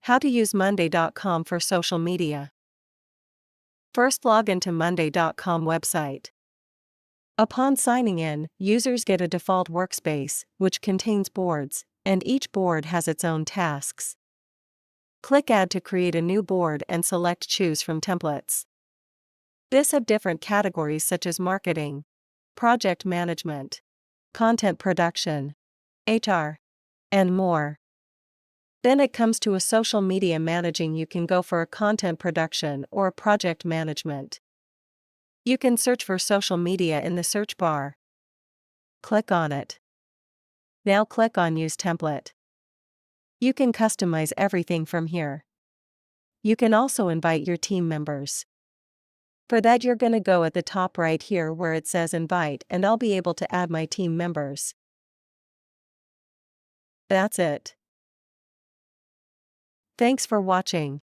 How to use Monday.com for social media. First, log into Monday.com website. Upon signing in, users get a default workspace, which contains boards, and each board has its own tasks. Click Add to create a new board and select Choose from templates. This have different categories such as marketing, project management, content production, HR, and more. Then it comes to a social media managing. You can go for a content production or a project management. You can search for social media in the search bar. Click on it. Now click on Use Template. You can customize everything from here. You can also invite your team members. For that, you're going to go at the top right here where it says Invite, and I'll be able to add my team members. That's it. Thanks for watching.